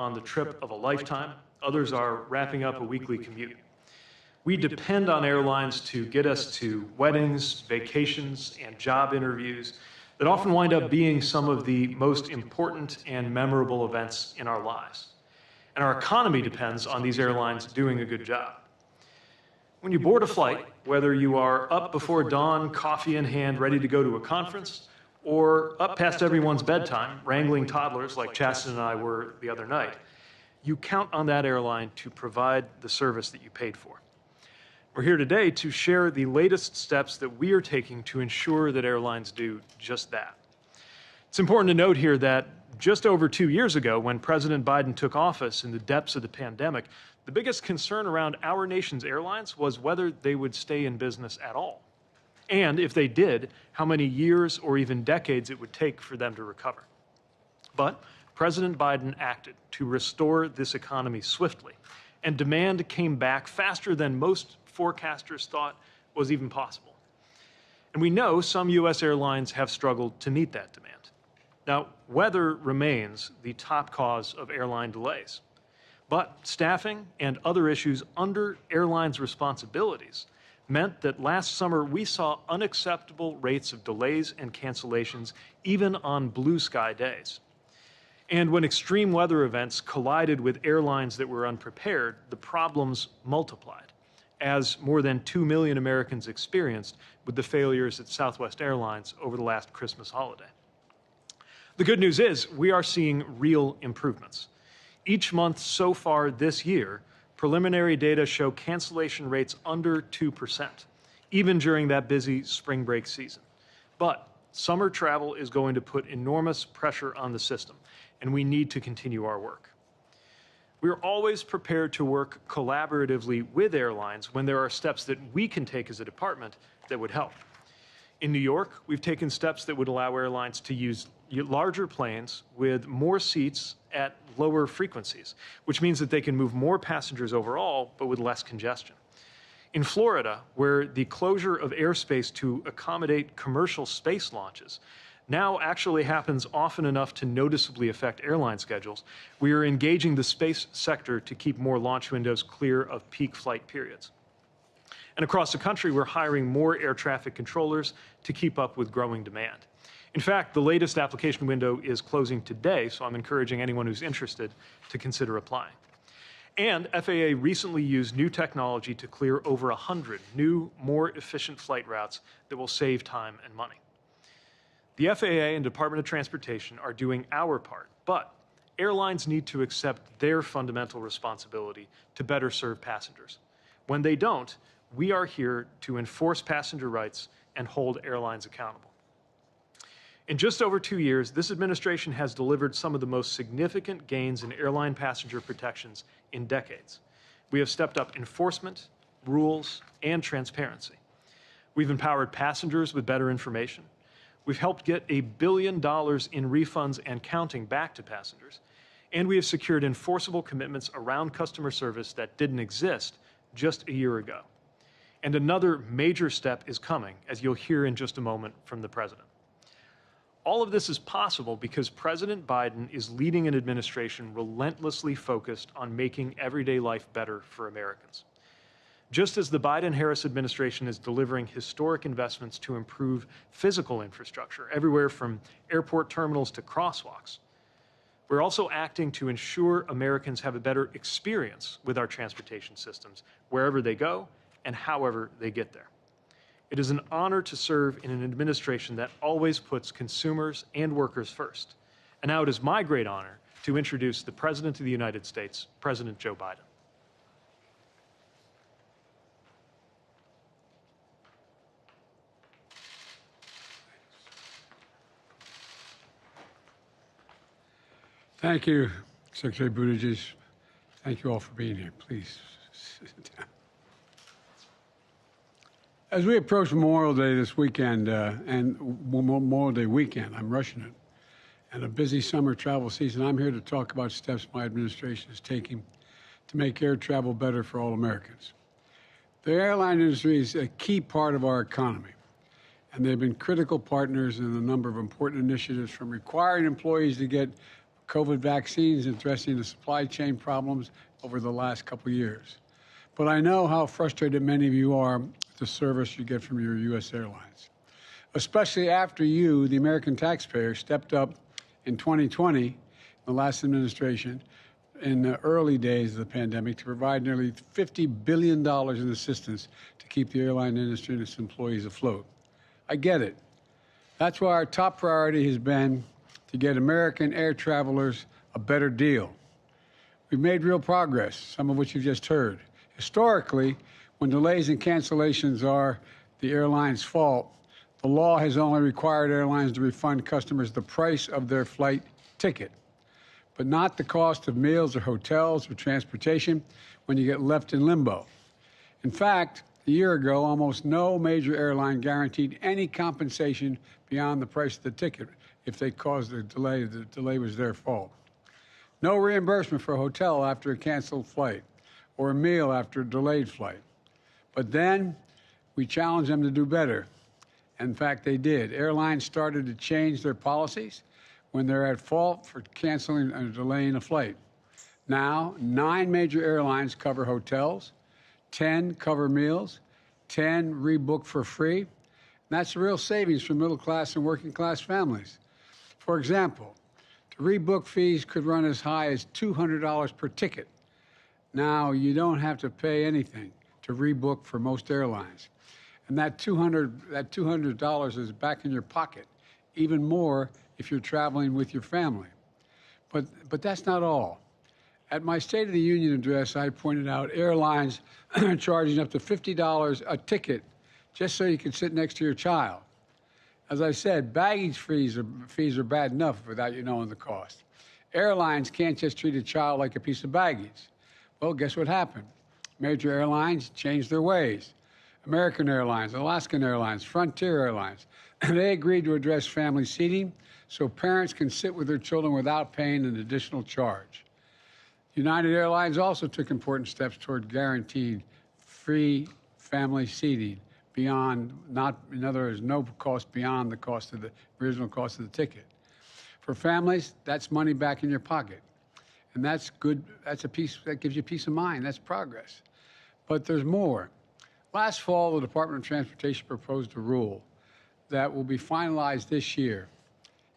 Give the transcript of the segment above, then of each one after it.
on the trip of a lifetime. Others are wrapping up a weekly commute. We depend on airlines to get us to weddings, vacations, and job interviews that often wind up being some of the most important and memorable events in our lives. And our economy depends on these airlines doing a good job. When you board a flight, whether you are up before dawn, coffee in hand, ready to go to a conference, or up past everyone's bedtime, wrangling toddlers like Chasten and I were the other night, you count on that airline to provide the service that you paid for. We're here today to share the latest steps that we are taking to ensure that airlines do just that. It's important to note here that just over 2 years ago, when President Biden took office in the depths of the pandemic, the biggest concern around our nation's airlines was whether they would stay in business at all. And if they did, how many years or even decades it would take for them to recover. But President Biden acted to restore this economy swiftly, and demand came back faster than most forecasters thought was even possible. And we know some U.S. airlines have struggled to meet that demand. Now, weather remains the top cause of airline delays, but staffing and other issues under airlines' responsibilities meant that last summer we saw unacceptable rates of delays and cancellations even on blue sky days. And when extreme weather events collided with airlines that were unprepared, the problems multiplied, as more than 2 million Americans experienced with the failures at Southwest Airlines over the last Christmas holiday. The good news is we are seeing real improvements. Each month so far this year, preliminary data show cancellation rates under 2%, even during that busy spring break season. But summer travel is going to put enormous pressure on the system, and we need to continue our work. We are always prepared to work collaboratively with airlines when there are steps that we can take as a department that would help. In New York, we've taken steps that would allow airlines to use larger planes with more seats at lower frequencies, which means that they can move more passengers overall, but with less congestion. In Florida, where the closure of airspace to accommodate commercial space launches now actually happens often enough to noticeably affect airline schedules, we are engaging the space sector to keep more launch windows clear of peak flight periods. And across the country, we're hiring more air traffic controllers to keep up with growing demand. In fact, the latest application window is closing today, so I'm encouraging anyone who's interested to consider applying. And FAA recently used new technology to clear over 100 new, more efficient flight routes that will save time and money. The FAA and Department of Transportation are doing our part, but airlines need to accept their fundamental responsibility to better serve passengers. When they don't, we are here to enforce passenger rights and hold airlines accountable. In just over 2 years, this administration has delivered some of the most significant gains in airline passenger protections in decades. We have stepped up enforcement, rules, and transparency. We've empowered passengers with better information. We've helped get $1 billion in refunds and counting back to passengers. And we have secured enforceable commitments around customer service that didn't exist just a year ago. And another major step is coming, as you'll hear in just a moment from the President. All of this is possible because President Biden is leading an administration relentlessly focused on making everyday life better for Americans. Just as the Biden-Harris administration is delivering historic investments to improve physical infrastructure, everywhere from airport terminals to crosswalks, we're also acting to ensure Americans have a better experience with our transportation systems, wherever they go and however they get there. It is an honor to serve in an administration that always puts consumers and workers first. And now it is my great honor to introduce the President of the United States, President Joe Biden. Thank you, Secretary Buttigieg. Thank you all for being here. Please sit down. As we approach Memorial Day this weekend, and Memorial Day weekend, I'm rushing it, and a busy summer travel season, I'm here to talk about steps my administration is taking to make air travel better for all Americans. The airline industry is a key part of our economy, and they've been critical partners in a number of important initiatives, from requiring employees to get COVID vaccines, addressing the supply chain problems over the last couple of years. But I know how frustrated many of you are with the service you get from your U.S. airlines, especially after you, the American taxpayer, stepped up in 2020, the last administration, in the early days of the pandemic, to provide nearly $50 billion in assistance to keep the airline industry and its employees afloat. I get it. That's why our top priority has been to get American air travelers a better deal. We've made real progress, some of which you've just heard. Historically, when delays and cancellations are the airline's fault, the law has only required airlines to refund customers the price of their flight ticket, but not the cost of meals or hotels or transportation when you get left in limbo. In fact, a year ago, almost no major airline guaranteed any compensation beyond the price of the ticket if they caused a delay. The delay was their fault. No reimbursement for a hotel after a canceled flight or a meal after a delayed flight. But then we challenged them to do better. In fact, they did. Airlines started to change their policies when they're at fault for canceling or delaying a flight. Now, 9 major airlines cover hotels, 10 cover meals, 10 rebook for free. And that's a real savings for middle-class and working-class families. For example, the rebook fees could run as high as $200 per ticket. Now, you don't have to pay anything to rebook for most airlines. And that $200 is back in your pocket, even more if you're traveling with your family. But that's not all. At my State of the Union address, I pointed out airlines charging up to $50 a ticket just so you can sit next to your child. As I said, baggage fees are bad enough without you knowing the cost. Airlines can't just treat a child like a piece of baggage. Well, guess what happened? Major airlines changed their ways. American Airlines, Alaskan Airlines, Frontier Airlines, they agreed to address family seating so parents can sit with their children without paying an additional charge. United Airlines also took important steps toward guaranteed free family seating beyond, in other words, no cost beyond the cost of the original cost of the ticket. For families, that's money back in your pocket. And that's good. That gives you peace of mind. That's progress. But there's more. Last fall, the Department of Transportation proposed a rule that will be finalized this year.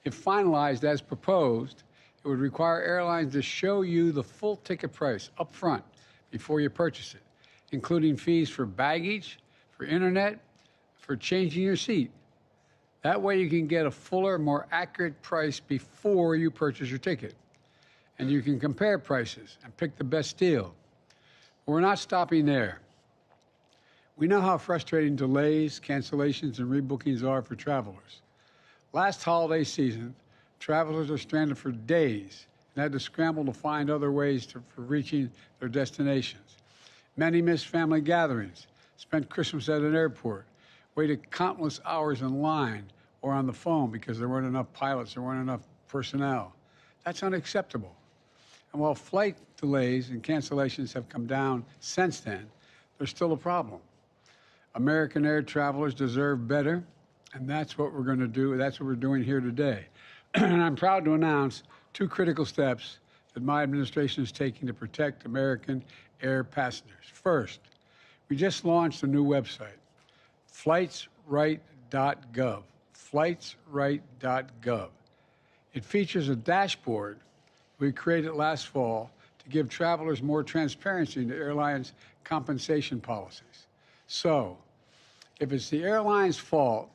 If finalized as proposed, it would require airlines to show you the full ticket price up front before you purchase it, including fees for baggage, for internet, for changing your seat. That way you can get a fuller, more accurate price before you purchase your ticket. And you can compare prices and pick the best deal. But we're not stopping there. We know how frustrating delays, cancellations, and rebookings are for travelers. Last holiday season, travelers are stranded for days and had to scramble to find other ways for reaching their destinations. Many missed family gatherings, spent Christmas at an airport, waited countless hours in line or on the phone because there weren't enough pilots, there weren't enough personnel. That's unacceptable. And while flight delays and cancellations have come down since then, there's still a problem. American air travelers deserve better, and that's what we're going to do. That's what we're doing here today. And I'm proud to announce 2 critical steps that my administration is taking to protect American air passengers. First, we just launched a new website, flightsright.gov, flightsright.gov. It features a dashboard we created last fall to give travelers more transparency into airlines' compensation policies. So, if it's the airline's fault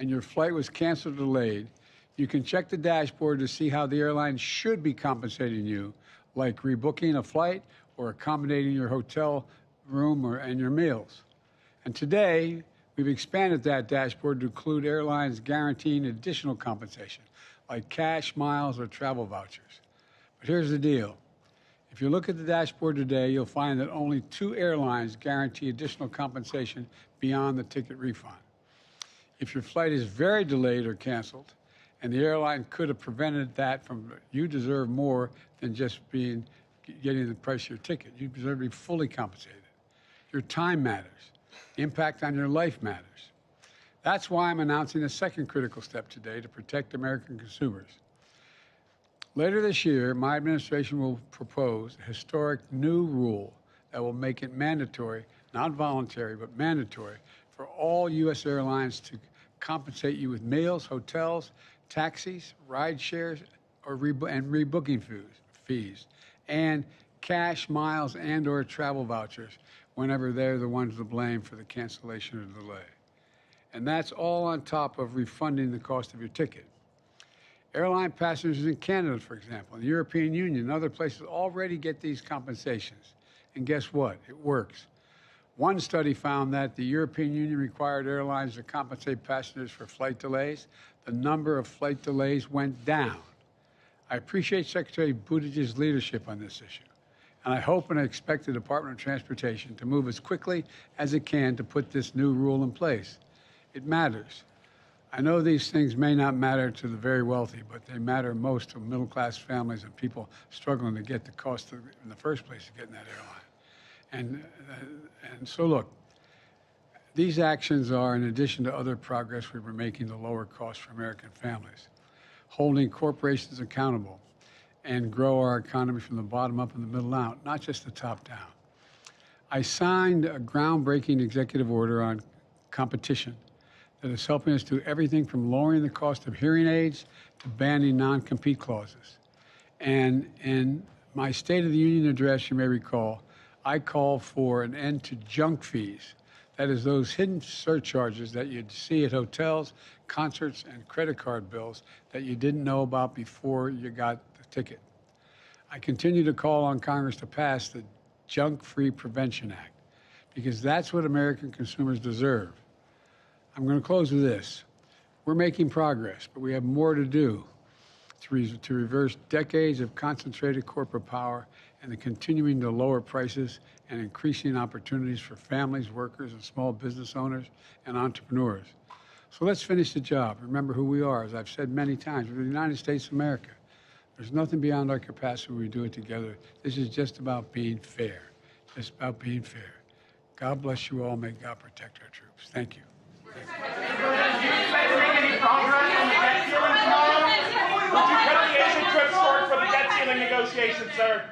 and your flight was canceled or delayed, you can check the dashboard to see how the airline should be compensating you, like rebooking a flight or accommodating your hotel room and your meals. And today, we've expanded that dashboard to include airlines guaranteeing additional compensation, like cash, miles, or travel vouchers. But here's the deal. If you look at the dashboard today, you'll find that only 2 airlines guarantee additional compensation beyond the ticket refund. If your flight is very delayed or canceled, and the airline could have prevented that from, you deserve more than just getting the price of your ticket. You deserve to be fully compensated. Your time matters. The impact on your life matters. That's why I'm announcing a second critical step today to protect American consumers. Later this year, my administration will propose a historic new rule that will make it mandatory, not voluntary, but mandatory, for all U.S. airlines to compensate you with meals, hotels, taxis, ride shares, and rebooking fees, and cash, miles, and/or travel vouchers whenever they're the ones to blame for the cancellation or delay. And that's all on top of refunding the cost of your ticket. Airline passengers in Canada, for example, the European Union, and other places already get these compensations. And guess what? It works. One study found that the European Union required airlines to compensate passengers for flight delays. The number of flight delays went down. I appreciate Secretary Buttigieg's leadership on this issue. And I hope and I expect the Department of Transportation to move as quickly as it can to put this new rule in place. It matters. I know these things may not matter to the very wealthy, but they matter most to middle-class families and people struggling to get the cost in the first place of getting that airline. And so, look, these actions are, in addition to other progress we've been making to lower costs for American families, holding corporations accountable, and grow our economy from the bottom up and the middle out, not just the top down. I signed a groundbreaking executive order on competition that is helping us do everything from lowering the cost of hearing aids to banning non-compete clauses. And in my State of the Union address, you may recall, I call for an end to junk fees. That is, those hidden surcharges that you'd see at hotels, concerts, and credit card bills that you didn't know about before you got the ticket. I continue to call on Congress to pass the Junk-Free Prevention Act, because that's what American consumers deserve. I'm going to close with this. We're making progress, but we have more to do to reverse decades of concentrated corporate power and the continuing to lower prices and increasing opportunities for families, workers, and small business owners and entrepreneurs. So let's finish the job. Remember who we are. As I've said many times, we're the United States of America. There's nothing beyond our capacity when we do it together. This is just about being fair. Just about being fair. God bless you all. May God protect our troops. Thank you. Do you expect to make any progress on the debt ceiling tomorrow? Would you cut the Asian trip short for the debt ceiling negotiations, sir?